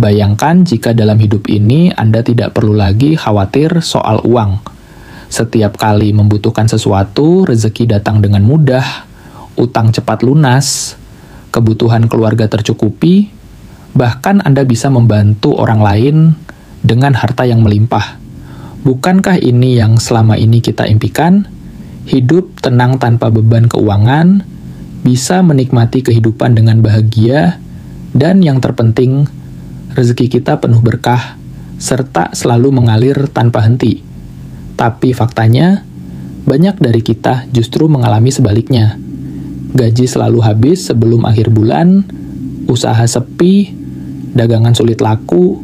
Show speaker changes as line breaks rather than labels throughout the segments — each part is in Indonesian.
Bayangkan jika dalam hidup ini Anda tidak perlu lagi khawatir soal uang. Setiap kali membutuhkan sesuatu, rezeki datang dengan mudah, utang cepat lunas, kebutuhan keluarga tercukupi, bahkan Anda bisa membantu orang lain dengan harta yang melimpah. Bukankah ini yang selama ini kita impikan? Hidup tenang tanpa beban keuangan, bisa menikmati kehidupan dengan bahagia, dan yang terpenting, rezeki kita penuh berkah, serta selalu mengalir tanpa henti. Tapi faktanya, banyak dari kita justru mengalami sebaliknya. Gaji selalu habis sebelum akhir bulan, usaha sepi, dagangan sulit laku,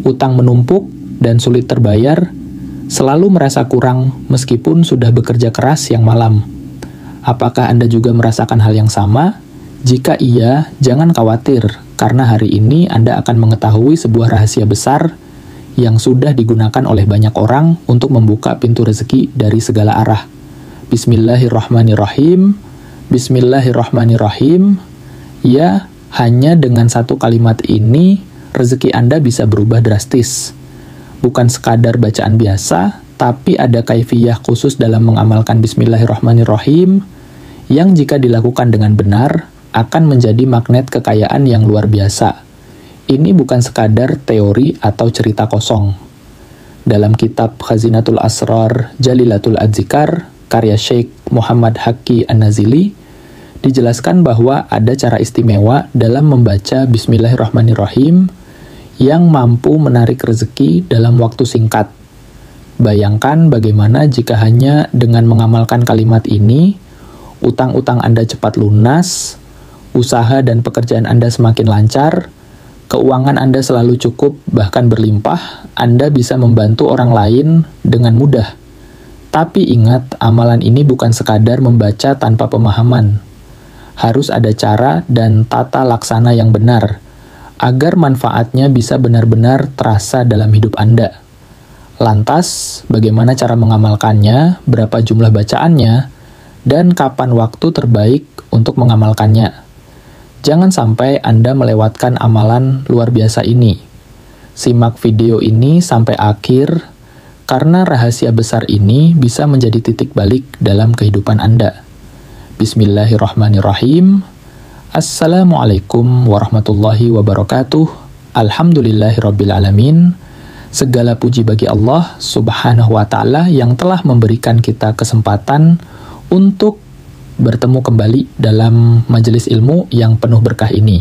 utang menumpuk, dan sulit terbayar, selalu merasa kurang meskipun sudah bekerja keras siang malam. Apakah Anda juga merasakan hal yang sama? Jika iya, jangan khawatir, karena hari ini Anda akan mengetahui sebuah rahasia besar yang sudah digunakan oleh banyak orang untuk membuka pintu rezeki dari segala arah. Bismillahirrahmanirrahim. Bismillahirrahmanirrahim. Ya, hanya dengan satu kalimat ini, rezeki Anda bisa berubah drastis. Bukan sekadar bacaan biasa, tapi ada kaifiyah khusus dalam mengamalkan Bismillahirrahmanirrahim, yang jika dilakukan dengan benar, akan menjadi magnet kekayaan yang luar biasa. Ini bukan sekadar teori atau cerita kosong. Dalam kitab Khazinatul Asrar Jalilatul Adzikar, karya Syekh Muhammad Haqqi An-Nazili, dijelaskan bahwa ada cara istimewa dalam membaca Bismillahirrahmanirrahim yang mampu menarik rezeki dalam waktu singkat. Bayangkan bagaimana jika hanya dengan mengamalkan kalimat ini, utang-utang Anda cepat lunas, usaha dan pekerjaan Anda semakin lancar, keuangan Anda selalu cukup bahkan berlimpah, Anda bisa membantu orang lain dengan mudah. Tapi ingat, amalan ini bukan sekadar membaca tanpa pemahaman. Harus ada cara dan tata laksana yang benar, agar manfaatnya bisa benar-benar terasa dalam hidup Anda. Lantas, bagaimana cara mengamalkannya, berapa jumlah bacaannya, dan kapan waktu terbaik untuk mengamalkannya? Jangan sampai Anda melewatkan amalan luar biasa ini. Simak video ini sampai akhir, karena rahasia besar ini bisa menjadi titik balik dalam kehidupan Anda. Bismillahirrahmanirrahim. Assalamualaikum warahmatullahi wabarakatuh. Alhamdulillahirrabbilalamin. Segala puji bagi Allah subhanahu wa ta'ala yang telah memberikan kita kesempatan untuk bertemu kembali dalam majelis ilmu yang penuh berkah ini.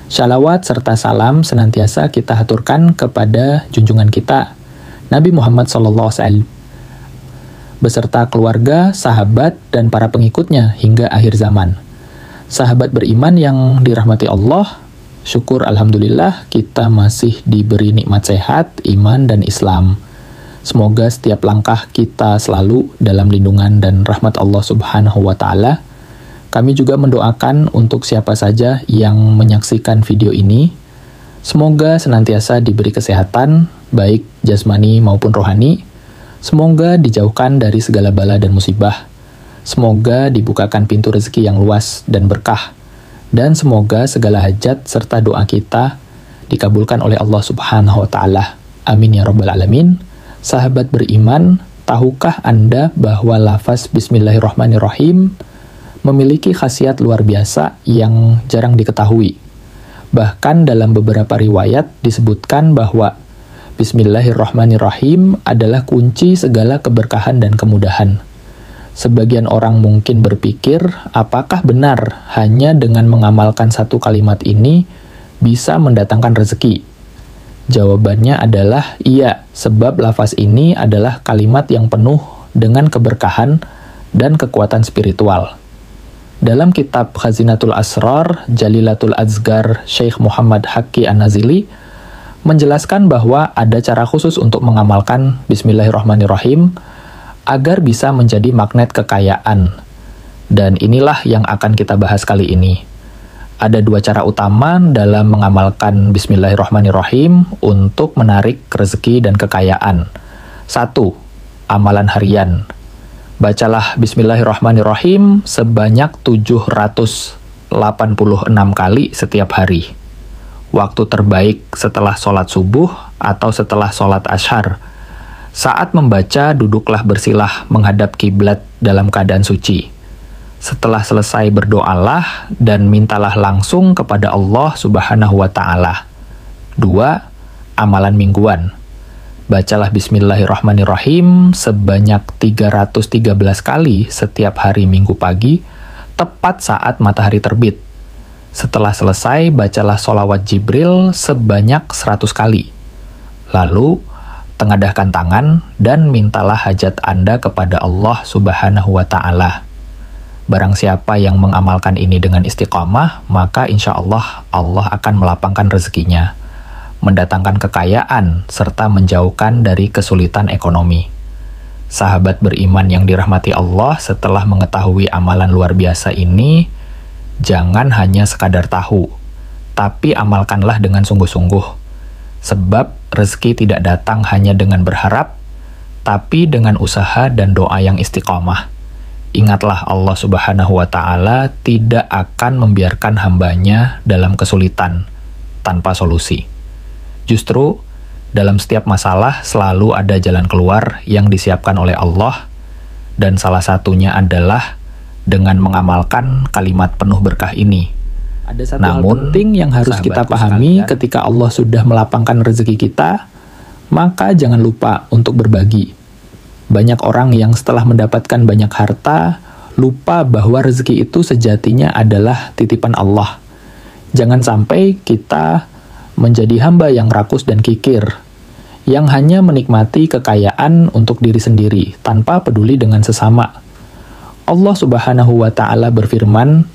Shalawat serta salam senantiasa kita haturkan kepada junjungan kita, Nabi Muhammad SAW, beserta keluarga, sahabat, dan para pengikutnya hingga akhir zaman. Sahabat beriman yang dirahmati Allah, syukur alhamdulillah kita masih diberi nikmat sehat, iman, dan Islam. Semoga setiap langkah kita selalu dalam lindungan dan rahmat Allah subhanahu wa ta'ala. Kami juga mendoakan untuk siapa saja yang menyaksikan video ini, semoga senantiasa diberi kesehatan, baik jasmani maupun rohani. Semoga dijauhkan dari segala bala dan musibah. Semoga dibukakan pintu rezeki yang luas dan berkah. Dan semoga segala hajat serta doa kita dikabulkan oleh Allah subhanahu wa ta'ala. Amin ya rabbal alamin. Sahabat beriman, tahukah Anda bahwa lafaz Bismillahirrahmanirrahim memiliki khasiat luar biasa yang jarang diketahui? Bahkan dalam beberapa riwayat disebutkan bahwa Bismillahirrahmanirrahim adalah kunci segala keberkahan dan kemudahan. Sebagian orang mungkin berpikir, apakah benar hanya dengan mengamalkan satu kalimat ini bisa mendatangkan rezeki? Jawabannya adalah iya, sebab lafaz ini adalah kalimat yang penuh dengan keberkahan dan kekuatan spiritual. Dalam kitab Khazinatul Asrar Jalilatul Adzikar Syekh Muhammad Haqqi An-Nazili menjelaskan bahwa ada cara khusus untuk mengamalkan Bismillahirrahmanirrahim agar bisa menjadi magnet kekayaan. Dan inilah yang akan kita bahas kali ini. Ada dua cara utama dalam mengamalkan Bismillahirrahmanirrahim untuk menarik rezeki dan kekayaan. 1. Amalan harian. Bacalah Bismillahirrahmanirrahim sebanyak 786 kali setiap hari. waktu terbaik setelah sholat subuh atau setelah sholat ashar. Saat membaca, duduklah bersilah menghadap kiblat dalam keadaan suci. Setelah selesai berdoalah dan mintalah langsung kepada Allah Subhanahu wa Ta'ala. 2. Amalan mingguan. Bacalah Bismillahirrahmanirrahim sebanyak 313 kali setiap hari Minggu pagi, tepat saat matahari terbit. Setelah selesai, bacalah sholawat Jibril sebanyak 100 kali. Lalu, tengadahkan tangan dan mintalah hajat Anda kepada Allah Subhanahu wa Ta'ala. Barang siapa yang mengamalkan ini dengan istiqamah, maka insya Allah Allah akan melapangkan rezekinya, mendatangkan kekayaan, serta menjauhkan dari kesulitan ekonomi. Sahabat beriman yang dirahmati Allah, setelah mengetahui amalan luar biasa ini, jangan hanya sekadar tahu, tapi amalkanlah dengan sungguh-sungguh. Sebab rezeki tidak datang hanya dengan berharap, tapi dengan usaha dan doa yang istiqamah. Ingatlah Allah Subhanahu wa Ta'ala tidak akan membiarkan hambanya dalam kesulitan tanpa solusi. Justru, dalam setiap masalah selalu ada jalan keluar yang disiapkan oleh Allah, dan salah satunya adalah dengan mengamalkan kalimat penuh berkah ini. Ada satu hal penting yang harus kita pahami ketika Allah sudah melapangkan rezeki kita, maka jangan lupa untuk berbagi. Banyak orang yang setelah mendapatkan banyak harta, lupa bahwa rezeki itu sejatinya adalah titipan Allah. Jangan sampai kita menjadi hamba yang rakus dan kikir, yang hanya menikmati kekayaan untuk diri sendiri, tanpa peduli dengan sesama. Allah Subhanahu wa Ta'ala berfirman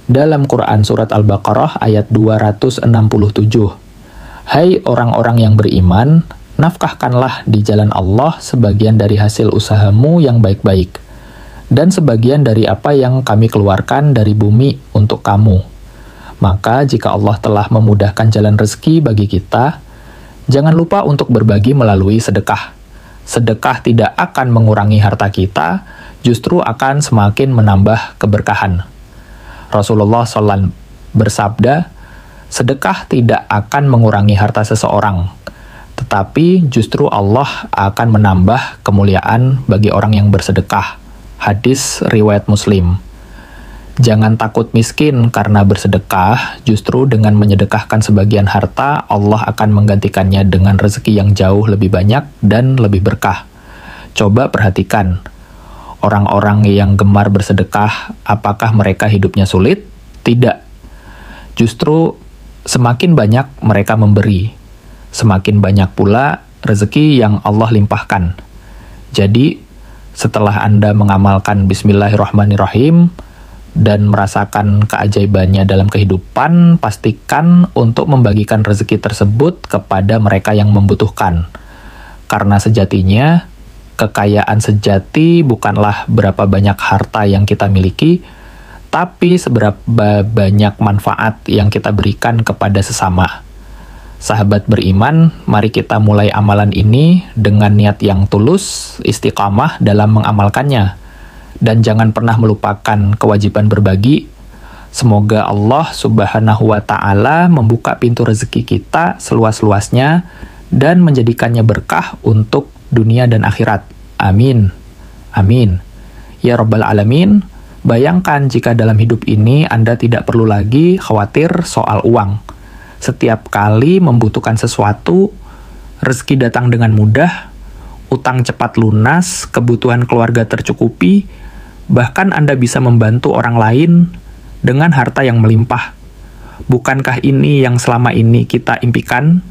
dalam Quran Surat Al-Baqarah ayat 267, "Hai orang-orang yang beriman, nafkahkanlah di jalan Allah sebagian dari hasil usahamu yang baik-baik, dan sebagian dari apa yang kami keluarkan dari bumi untuk kamu. Maka jika Allah telah memudahkan jalan rezeki bagi kita, jangan lupa untuk berbagi melalui sedekah. Sedekah tidak akan mengurangi harta kita, justru akan semakin menambah keberkahan." Rasulullah SAW bersabda, sedekah tidak akan mengurangi harta seseorang, tetapi justru Allah akan menambah kemuliaan bagi orang yang bersedekah. Hadis riwayat Muslim. Jangan takut miskin karena bersedekah, justru dengan menyedekahkan sebagian harta, Allah akan menggantikannya dengan rezeki yang jauh lebih banyak dan lebih berkah. Coba perhatikan, orang-orang yang gemar bersedekah, apakah mereka hidupnya sulit? Tidak. Justru semakin banyak mereka memberi, semakin banyak pula rezeki yang Allah limpahkan. Jadi, setelah Anda mengamalkan Bismillahirrahmanirrahim dan merasakan keajaibannya dalam kehidupan, pastikan untuk membagikan rezeki tersebut kepada mereka yang membutuhkan. Karena sejatinya, kekayaan sejati bukanlah berapa banyak harta yang kita miliki, tapi seberapa banyak manfaat yang kita berikan kepada sesama. Sahabat beriman, mari kita mulai amalan ini dengan niat yang tulus, istiqamah dalam mengamalkannya, dan jangan pernah melupakan kewajiban berbagi. Semoga Allah Subhanahu wa Ta'ala membuka pintu rezeki kita seluas-luasnya dan menjadikannya berkah untuk dunia dan akhirat. Amin. Amin. Ya Rabbal Alamin, bayangkan jika dalam hidup ini Anda tidak perlu lagi khawatir soal uang. Setiap kali membutuhkan sesuatu, rezeki datang dengan mudah, utang cepat lunas, kebutuhan keluarga tercukupi, bahkan Anda bisa membantu orang lain dengan harta yang melimpah. Bukankah ini yang selama ini kita impikan?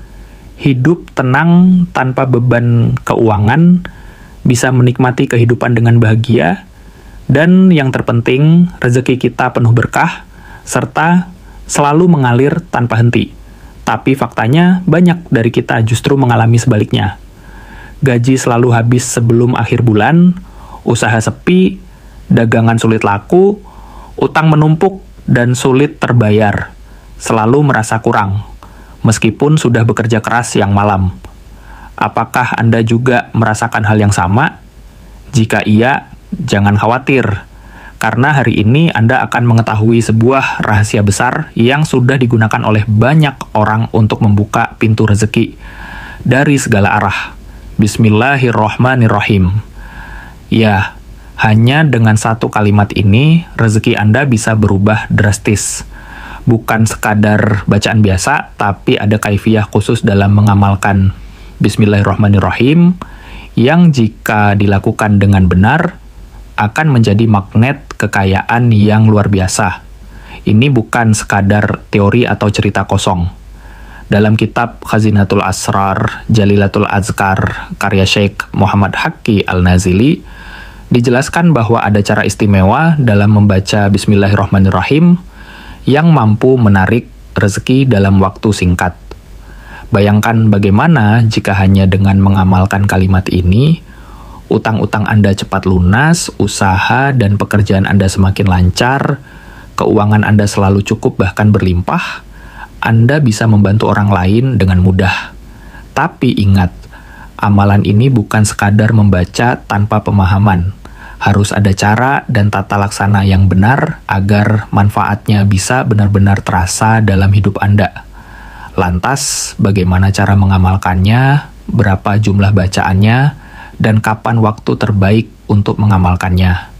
Hidup tenang tanpa beban keuangan, bisa menikmati kehidupan dengan bahagia, dan yang terpenting, rezeki kita penuh berkah, serta selalu mengalir tanpa henti. Tapi faktanya, banyak dari kita justru mengalami sebaliknya. Gaji selalu habis sebelum akhir bulan, usaha sepi, dagangan sulit laku, utang menumpuk, dan sulit terbayar. Selalu merasa kurang, meskipun sudah bekerja keras siang malam. Apakah Anda juga merasakan hal yang sama? Jika iya, jangan khawatir, Karena hari ini Anda akan mengetahui sebuah rahasia besar yang sudah digunakan oleh banyak orang untuk membuka pintu rezeki dari segala arah. Bismillahirrohmanirrohim. Ya, hanya dengan satu kalimat ini, rezeki Anda bisa berubah drastis. Bukan sekadar bacaan biasa, tapi ada kaifiyah khusus dalam mengamalkan Bismillahirrohmanirrohim, yang jika dilakukan dengan benar, akan menjadi magnet kekayaan yang luar biasa. Ini bukan sekadar teori atau cerita kosong. Dalam kitab Khazinatul Asrar, Jalilatul Azkar, karya Syekh Muhammad Haqqi Al-Nazili, dijelaskan bahwa ada cara istimewa dalam membaca Bismillahirrahmanirrahim yang mampu menarik rezeki dalam waktu singkat. Bayangkan bagaimana jika hanya dengan mengamalkan kalimat ini, utang-utang Anda cepat lunas, usaha dan pekerjaan Anda semakin lancar, keuangan Anda selalu cukup bahkan berlimpah, Anda bisa membantu orang lain dengan mudah. Tapi ingat, amalan ini bukan sekadar membaca tanpa pemahaman. Harus ada cara dan tata laksana yang benar agar manfaatnya bisa benar-benar terasa dalam hidup Anda. Lantas, bagaimana cara mengamalkannya, berapa jumlah bacaannya, dan kapan waktu terbaik untuk mengamalkannya.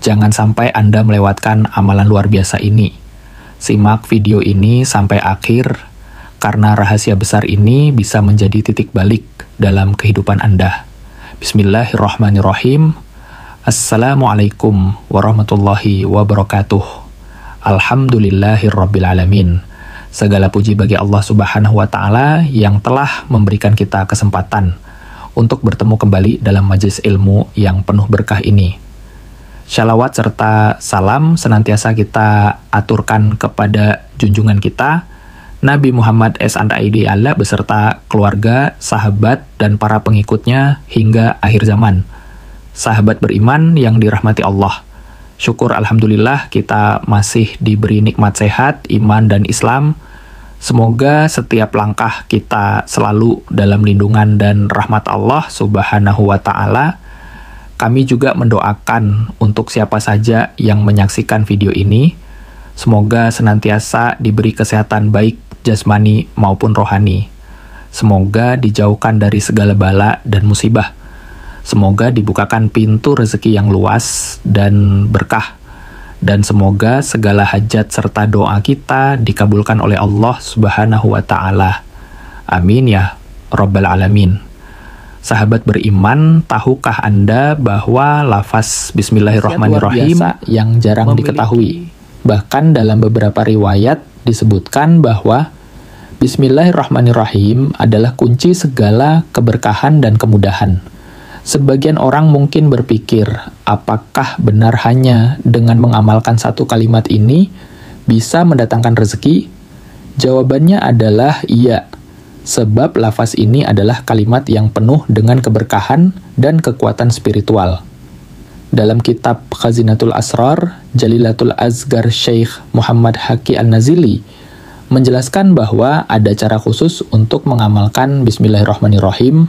Jangan sampai Anda melewatkan amalan luar biasa ini. Simak video ini sampai akhir, karena rahasia besar ini bisa menjadi titik balik dalam kehidupan Anda. Bismillahirrahmanirrahim. Assalamualaikum warahmatullahi wabarakatuh. Alhamdulillahirrabbilalamin. Segala puji bagi Allah Subhanahu wa Ta'ala yang telah memberikan kita kesempatan untuk bertemu kembali dalam majelis ilmu yang penuh berkah ini. Shalawat serta salam senantiasa kita aturkan kepada junjungan kita, Nabi Muhammad S.A.W. beserta keluarga, sahabat, dan para pengikutnya hingga akhir zaman. Sahabat beriman yang dirahmati Allah. Syukur Alhamdulillah kita masih diberi nikmat sehat, iman, dan Islam. Semoga setiap langkah kita selalu dalam lindungan dan rahmat Allah Subhanahu wa Ta'ala. Kami juga mendoakan untuk siapa saja yang menyaksikan video ini, semoga senantiasa diberi kesehatan baik jasmani maupun rohani. Semoga dijauhkan dari segala bala dan musibah. Semoga dibukakan pintu rezeki yang luas dan berkah. Dan semoga segala hajat serta doa kita dikabulkan oleh Allah Subhanahu wa Ta'ala. Amin ya Rabbal Alamin. Sahabat beriman, tahukah Anda bahwa lafaz Bismillahirrahmanirrahim yang jarang diketahui? Bahkan dalam beberapa riwayat disebutkan bahwa Bismillahirrahmanirrahim adalah kunci segala keberkahan dan kemudahan. Sebagian orang mungkin berpikir, apakah benar hanya dengan mengamalkan satu kalimat ini bisa mendatangkan rezeki? Jawabannya adalah iya, sebab lafaz ini adalah kalimat yang penuh dengan keberkahan dan kekuatan spiritual. Dalam kitab Khazinatul Asrar, Jalilatul Azkar Syekh Muhammad Haqqi Al-Nazili menjelaskan bahwa ada cara khusus untuk mengamalkan Bismillahirrahmanirrahim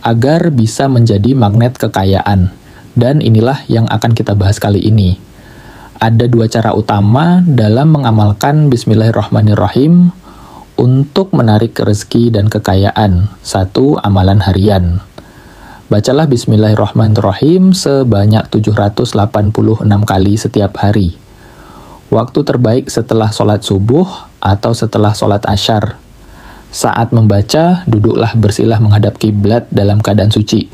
agar bisa menjadi magnet kekayaan. Dan inilah yang akan kita bahas kali ini. Ada dua cara utama dalam mengamalkan Bismillahirrahmanirrahim untuk menarik rezeki dan kekayaan. Satu, amalan harian. Bacalah Bismillahirrahmanirrahim sebanyak 786 kali setiap hari. Waktu terbaik setelah sholat subuh atau setelah sholat asyar. Saat membaca, duduklah bersila menghadap kiblat dalam keadaan suci.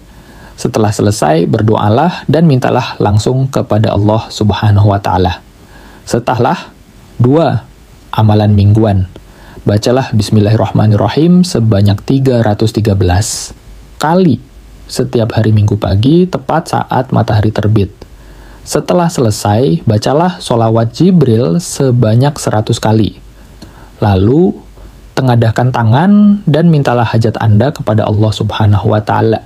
Setelah selesai, berdoalah dan mintalah langsung kepada Allah Subhanahu wa Ta'ala. Setelah, 2. Amalan mingguan. Bacalah Bismillahirrahmanirrahim sebanyak 313 kali setiap hari Minggu pagi, tepat saat matahari terbit. Setelah selesai, bacalah sholawat Jibril sebanyak 100 kali. Lalu, tengadahkan tangan dan mintalah hajat Anda kepada Allah Subhanahu wa Ta'ala.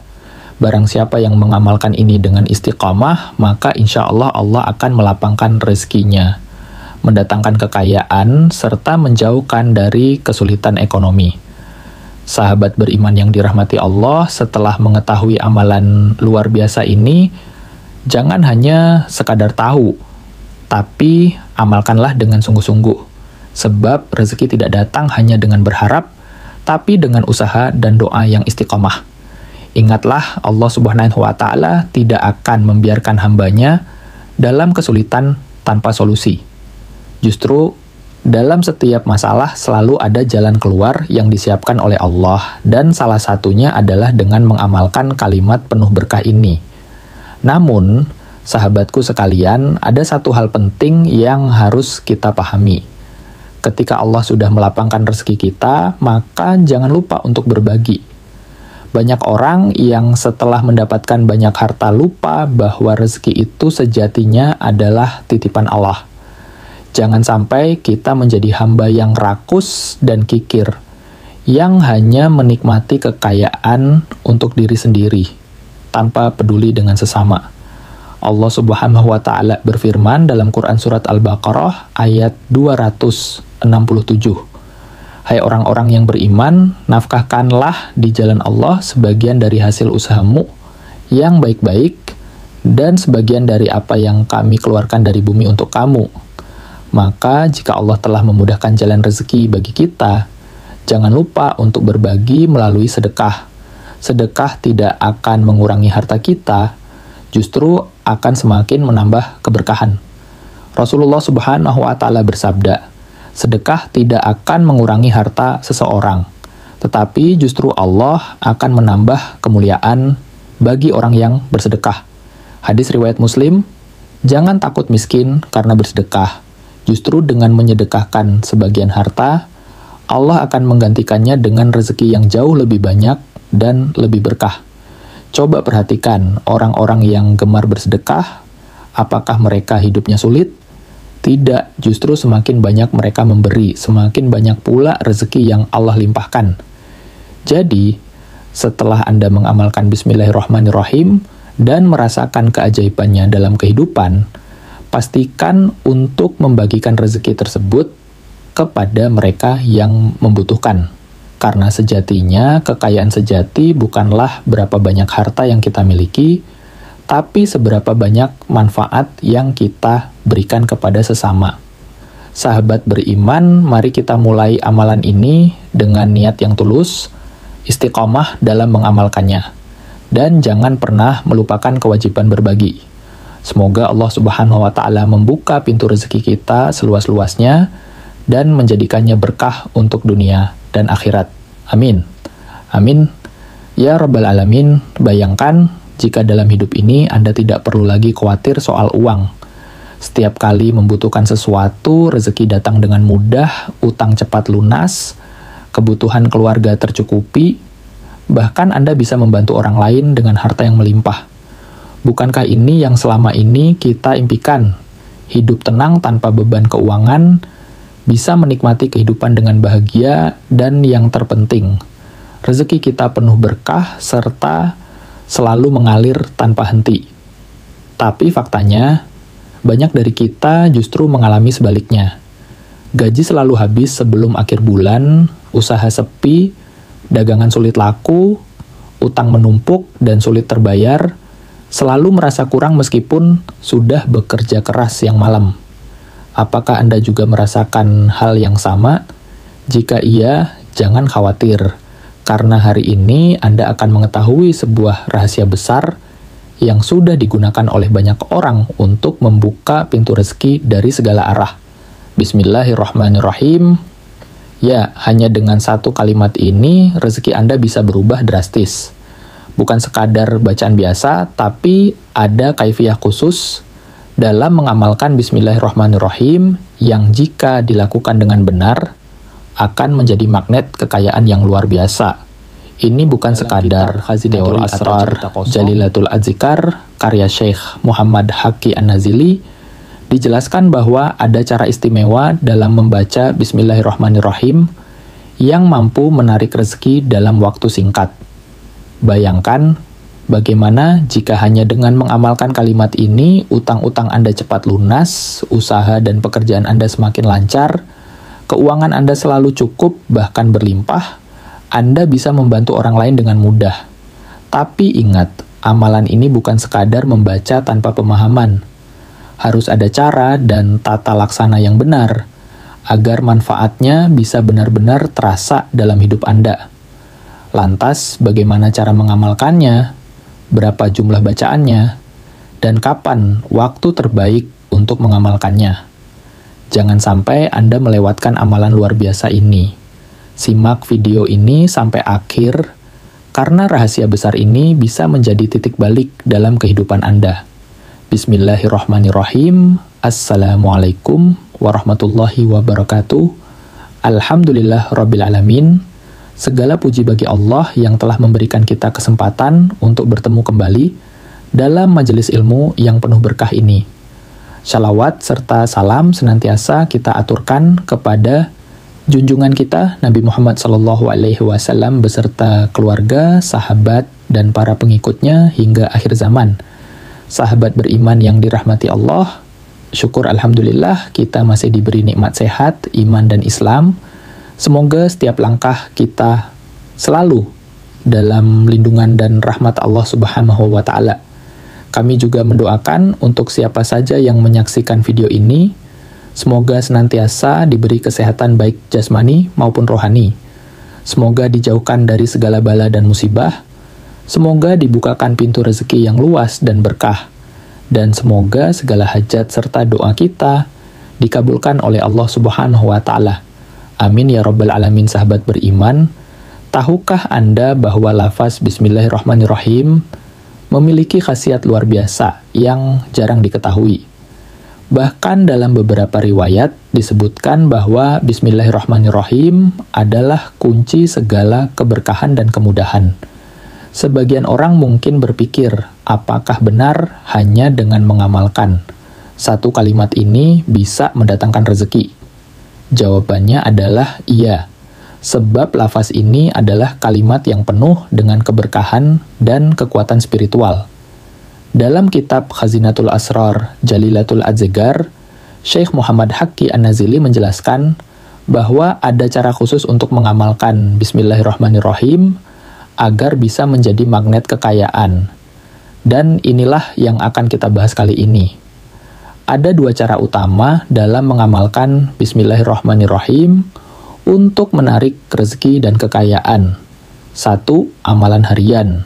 Barang siapa yang mengamalkan ini dengan istiqamah, maka insya Allah Allah akan melapangkan rezekinya, mendatangkan kekayaan, serta menjauhkan dari kesulitan ekonomi. Sahabat beriman yang dirahmati Allah, setelah mengetahui amalan luar biasa ini, jangan hanya sekadar tahu, Tapi amalkanlah dengan sungguh-sungguh, sebab rezeki tidak datang hanya dengan berharap, tapi dengan usaha dan doa yang istiqomah. Ingatlah, Allah Subhanahu wa Ta'ala tidak akan membiarkan hambanya dalam kesulitan tanpa solusi. Justru dalam setiap masalah selalu ada jalan keluar yang disiapkan oleh Allah, dan salah satunya adalah dengan mengamalkan kalimat penuh berkah ini. Namun, sahabatku sekalian, ada satu hal penting yang harus kita pahami. Ketika Allah sudah melapangkan rezeki kita, maka jangan lupa untuk berbagi. Banyak orang yang setelah mendapatkan banyak harta lupa bahwa rezeki itu sejatinya adalah titipan Allah. Jangan sampai kita menjadi hamba yang rakus dan kikir, yang hanya menikmati kekayaan untuk diri sendiri, tanpa peduli dengan sesama. Allah Subhanahu wa Ta'ala berfirman dalam Quran Surat Al-Baqarah ayat 267. Hai orang-orang yang beriman, nafkahkanlah di jalan Allah sebagian dari hasil usahamu yang baik-baik, dan sebagian dari apa yang kami keluarkan dari bumi untuk kamu. Maka jika Allah telah memudahkan jalan rezeki bagi kita, jangan lupa untuk berbagi melalui sedekah. Sedekah tidak akan mengurangi harta kita, justru akan semakin menambah keberkahan. Rasulullah Subhanahu wa Ta'ala bersabda, sedekah tidak akan mengurangi harta seseorang, tetapi justru Allah akan menambah kemuliaan bagi orang yang bersedekah. Hadis riwayat Muslim, jangan takut miskin karena bersedekah. Justru dengan menyedekahkan sebagian harta, Allah akan menggantikannya dengan rezeki yang jauh lebih banyak dan lebih berkah. Coba perhatikan orang-orang yang gemar bersedekah, apakah mereka hidupnya sulit? Tidak, justru semakin banyak mereka memberi, semakin banyak pula rezeki yang Allah limpahkan. Jadi, setelah Anda mengamalkan Bismillahirrahmanirrahim dan merasakan keajaibannya dalam kehidupan, pastikan untuk membagikan rezeki tersebut kepada mereka yang membutuhkan. Karena sejatinya, kekayaan sejati bukanlah berapa banyak harta yang kita miliki, tapi seberapa banyak manfaat yang kita berikan kepada sesama. Sahabat beriman, mari kita mulai amalan ini dengan niat yang tulus, istiqomah dalam mengamalkannya, dan jangan pernah melupakan kewajiban berbagi. Semoga Allah Subhanahu wa Ta'ala membuka pintu rezeki kita seluas-luasnya dan menjadikannya berkah untuk dunia dan akhirat. Amin. Amin. Ya Rabbal Alamin, bayangkan jika dalam hidup ini Anda tidak perlu lagi khawatir soal uang. Setiap kali membutuhkan sesuatu, rezeki datang dengan mudah, utang cepat lunas, kebutuhan keluarga tercukupi, bahkan Anda bisa membantu orang lain dengan harta yang melimpah. Bukankah ini yang selama ini kita impikan? Hidup tenang tanpa beban keuangan, bisa menikmati kehidupan dengan bahagia, dan yang terpenting, rezeki kita penuh berkah serta selalu mengalir tanpa henti. Tapi faktanya, banyak dari kita justru mengalami sebaliknya. Gaji selalu habis sebelum akhir bulan, usaha sepi, dagangan sulit laku, utang menumpuk dan sulit terbayar, selalu merasa kurang meskipun sudah bekerja keras siang malam. Apakah Anda juga merasakan hal yang sama? Jika iya, jangan khawatir, karena hari ini Anda akan mengetahui sebuah rahasia besar yang sudah digunakan oleh banyak orang untuk membuka pintu rezeki dari segala arah. Bismillahirrahmanirrahim. Ya, hanya dengan satu kalimat ini, rezeki Anda bisa berubah drastis. Bukan sekadar bacaan biasa, tapi ada kaifiyah khusus dalam mengamalkan Bismillahirrahmanirrahim yang jika dilakukan dengan benar, akan menjadi magnet kekayaan yang luar biasa. Ini bukan sekadar Khazinatul Asrar, Jalilatul Adzikar, karya Syekh Muhammad Haqi An-Nazili, dijelaskan bahwa ada cara istimewa dalam membaca Bismillahirrahmanirrahim yang mampu menarik rezeki dalam waktu singkat. Bayangkan, bagaimana jika hanya dengan mengamalkan kalimat ini, utang-utang Anda cepat lunas, usaha dan pekerjaan Anda semakin lancar, keuangan Anda selalu cukup, bahkan berlimpah, Anda bisa membantu orang lain dengan mudah. Tapi ingat, amalan ini bukan sekadar membaca tanpa pemahaman. Harus ada cara dan tata laksana yang benar, agar manfaatnya bisa benar-benar terasa dalam hidup Anda. Lantas, bagaimana cara mengamalkannya? Berapa jumlah bacaannya? Dan kapan waktu terbaik untuk mengamalkannya? Jangan sampai Anda melewatkan amalan luar biasa ini. Simak video ini sampai akhir, karena rahasia besar ini bisa menjadi titik balik dalam kehidupan Anda. Bismillahirrahmanirrahim. Assalamualaikum warahmatullahi wabarakatuh. Alhamdulillah rabbil alamin. Segala puji bagi Allah yang telah memberikan kita kesempatan untuk bertemu kembali dalam majelis ilmu yang penuh berkah ini. Shalawat serta salam senantiasa kita aturkan kepada junjungan kita Nabi Muhammad SAW beserta keluarga, sahabat, dan para pengikutnya hingga akhir zaman. Sahabat beriman yang dirahmati Allah, syukur alhamdulillah kita masih diberi nikmat sehat, iman, dan Islam. Semoga setiap langkah kita selalu dalam lindungan dan rahmat Allah Subhanahu wa Ta'ala. Kami juga mendoakan untuk siapa saja yang menyaksikan video ini, semoga senantiasa diberi kesehatan baik jasmani maupun rohani. Semoga dijauhkan dari segala bala dan musibah. Semoga dibukakan pintu rezeki yang luas dan berkah. Dan semoga segala hajat serta doa kita dikabulkan oleh Allah Subhanahu wa Ta'ala. Amin ya rabbal alamin. Sahabat beriman, tahukah Anda bahwa lafaz Bismillahirrahmanirrahim memiliki khasiat luar biasa yang jarang diketahui? Bahkan dalam beberapa riwayat disebutkan bahwa Bismillahirrahmanirrahim adalah kunci segala keberkahan dan kemudahan. Sebagian orang mungkin berpikir, apakah benar hanya dengan mengamalkan satu kalimat ini bisa mendatangkan rezeki? Jawabannya adalah iya, sebab lafaz ini adalah kalimat yang penuh dengan keberkahan dan kekuatan spiritual. Dalam kitab Khazinatul Asrar Jalilatul Adzegar, Syekh Muhammad Haqqi An-Nazili menjelaskan bahwa ada cara khusus untuk mengamalkan Bismillahirrahmanirrahim agar bisa menjadi magnet kekayaan. Dan inilah yang akan kita bahas kali ini. Ada dua cara utama dalam mengamalkan Bismillahirrahmanirrahim untuk menarik rezeki dan kekayaan. 1. Amalan harian.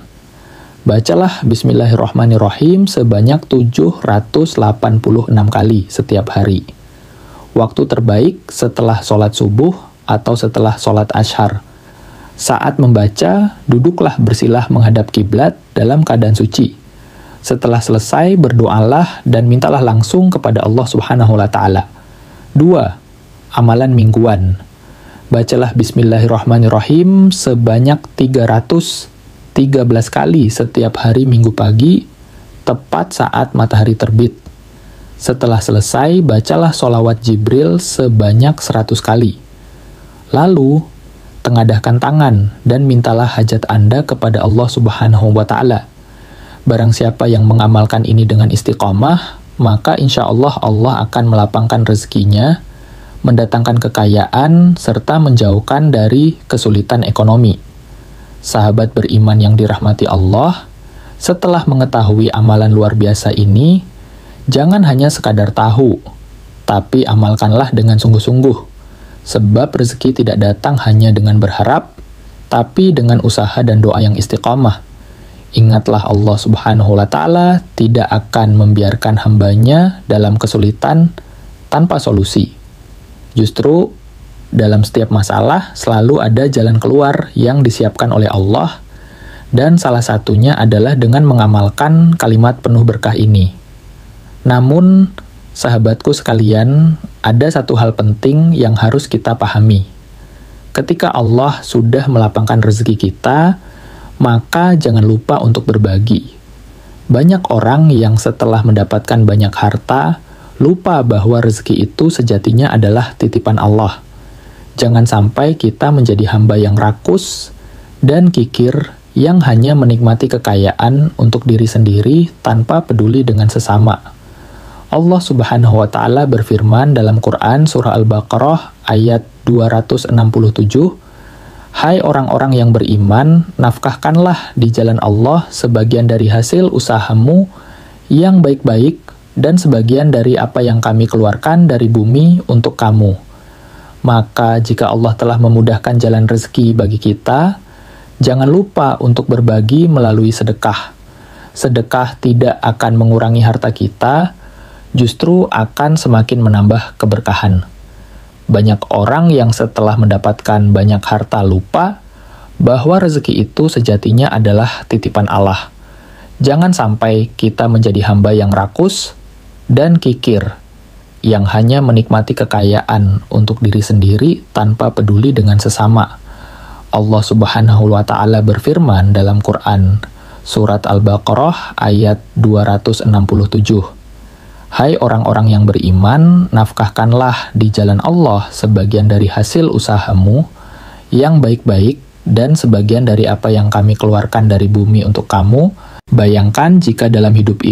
Bacalah Bismillahirrahmanirrahim sebanyak 786 kali setiap hari. Waktu terbaik setelah sholat subuh atau setelah sholat ashar. Saat membaca, duduklah bersilah menghadap kiblat dalam keadaan suci. Setelah selesai, berdoalah dan mintalah langsung kepada Allah Subhanahu wa Ta'ala. 2. Amalan mingguan. Bacalah Bismillahirrahmanirrahim sebanyak 313 kali setiap hari Minggu pagi, tepat saat matahari terbit. Setelah selesai, bacalah sholawat Jibril sebanyak 100 kali. Lalu, tengadahkan tangan dan mintalah hajat Anda kepada Allah Subhanahu wa Ta'ala. Barang siapa yang mengamalkan ini dengan istiqomah, maka insya Allah Allah akan melapangkan rezekinya, mendatangkan kekayaan, serta menjauhkan dari kesulitan ekonomi. Sahabat beriman yang dirahmati Allah, setelah mengetahui amalan luar biasa ini, jangan hanya sekadar tahu, tapi amalkanlah dengan sungguh-sungguh. Sebab rezeki tidak datang hanya dengan berharap, tapi dengan usaha dan doa yang istiqamah. Ingatlah Allah Subhanahu wa Ta'ala tidak akan membiarkan hambanya dalam kesulitan tanpa solusi. Justru dalam setiap masalah selalu ada jalan keluar yang disiapkan oleh Allah, dan salah satunya adalah dengan mengamalkan kalimat penuh berkah ini. Namun, sahabatku sekalian, ada satu hal penting yang harus kita pahami. Ketika Allah sudah melapangkan rezeki kita, maka jangan lupa untuk berbagi. Banyak orang yang setelah mendapatkan banyak harta, lupa bahwa rezeki itu sejatinya adalah titipan Allah. Jangan sampai kita menjadi hamba yang rakus dan kikir yang hanya menikmati kekayaan untuk diri sendiri tanpa peduli dengan sesama. Allah Subhanahu wa Ta'ala berfirman dalam Quran surah Al-Baqarah ayat 267, "Hai orang-orang yang beriman, nafkahkanlah di jalan Allah sebagian dari hasil usahamu yang baik-baik dan sebagian dari apa yang kami keluarkan dari bumi untuk kamu. Maka jika Allah telah memudahkan jalan rezeki bagi kita, jangan lupa untuk berbagi melalui sedekah. Sedekah tidak akan mengurangi harta kita, justru akan semakin menambah keberkahan. Banyak orang yang setelah mendapatkan banyak harta lupa bahwa rezeki itu sejatinya adalah titipan Allah. Jangan sampai kita menjadi hamba yang rakus dan kikir, yang hanya menikmati kekayaan untuk diri sendiri tanpa peduli dengan sesama. Allah Subhanahu wa Ta'ala berfirman dalam Quran, Surat Al-Baqarah ayat 267. Hai orang-orang yang beriman, nafkahkanlah di jalan Allah sebagian dari hasil usahamu yang baik-baik dan sebagian dari apa yang kami keluarkan dari bumi untuk kamu. Bayangkan jika dalam hidup ini